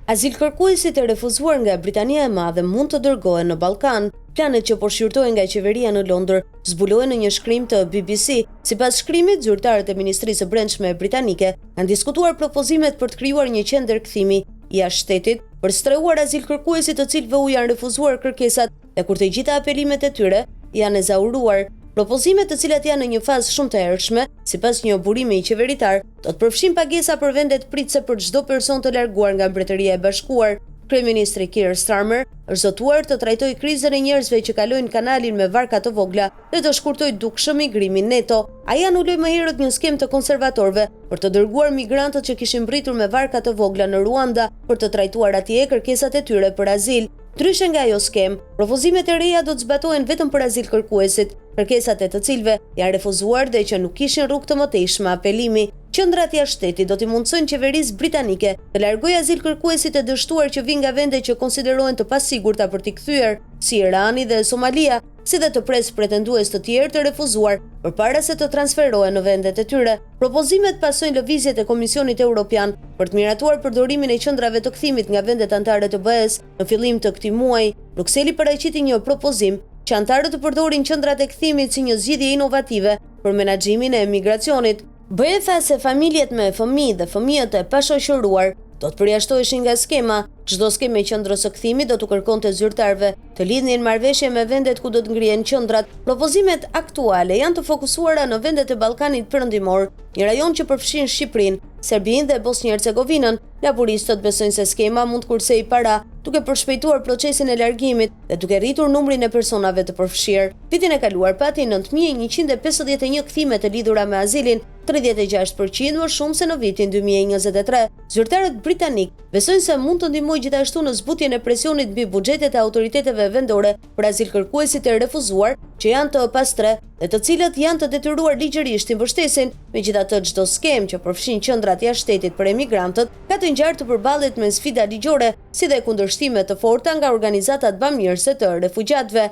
Azilkërkuesit e refuzuar nga Britania e Madhe mund të dërgohen në Ballkan. Planet që po shqyrtohen nga qeveria në Londër zbulohen në një shkrim të BBC. Sipas shkrimit, zyrtarët e Ministrisë së Brendshme britanike kanë diskutuar propozimet për të krijuar një qendër kthimi jashtë shtetit për strehuar azilkërkuesit të cilëve u janë refuzuar kërkesat dhe kur të gjitha apelimet e tyre janë ezauruar. Propozimet të cilat janë në një fazë shumë të hershme, sipas një burimi i qeveritar, do të përfshin pagesa për vendet pritëse për çdo person të larguar nga Mbretëria e Bashkuar. Kryeministri Keir Starmer është zotuar të trajtojë krizën e njerëzve që kalojnë kanalin me varka të vogla dhe të shkurtojë dukshëm migrimin neto. Ai anuloi më herët një skemë të konservatorëve për të dërguar migrantët që kishin mbritur me varka të vogla në Ruanda për të trajtuar atje kërkesat e tyre për azil. Ndryshe nga ajo skemë, propozimet e reja do të zbatohen vetëm për azilkërkuesit, kërkesat e të cilëve janë refuzuar dhe që nuk kishin rrugë të mëtejshme apelimi. Qendrat jashtë shtetit do t'i mundsojnë qeverisë britanike të largojë azilkërkuesit e dështuar që vijnë nga vende që konsiderohen të pasigurta për t'i kthyer, si Irani dhe Somalia, si dhe të presë pretendues të tjerë të refuzuar përpara se të transferohen në vendet e tyre. Propozimet pasojnë lëvizjet e Komisionit Evropian për të miratuar përdorimin e qendrave të kthimit nga vendet anëtare të BE-s në fillim të këtij muaji. Brukseli paraqiti një propozim që anëtarët të përdorin qendrat e kthimit si një zgjidhje inovative për menaxhimin e emigracionit. BE tha se familjet me fëmijë dhe fëmijët e pashoqëruar do të përjashtoheshin nga skema. Çdo skemë e qendrës së kthimit do t'u kërkonte zyrtarëve të lidhin marrëveshje me vendet ku do të ngrihen qendrat. Propozimet aktuale janë të fokusuara në vendet e Ballkanit Perëndimor, një rajon që përfshin Shqipërinë, Serbinë dhe Bosnjë-Hercegovinën. Laboristët besojnë se skema mund të kursejë para, duke përshpejtuar procesin e largimit dhe duke rritur numrin e personave të përfshirë. Vitin e kaluar pati 9151 kthime të lidhura me azilin, 36% më shumë se në vitin 2023. Zyrtarët britanik besojnë se mund të ndihmojë gjithashtu në zbutjen e presionit mbi buxhetet e autoriteteve vendore për azilkërkuesit e refuzuar që janë të pastre dhe të cilët janë të detyruar ligjërisht të mbështesin. Megjithatë, çdo skemë që përfshin qendrat jashtë shtetit për emigrantët ka të ngjarë të përballet me sfida ligjore, si dhe kundërshtime të forta nga organizatat bamirëse të refugjatëve.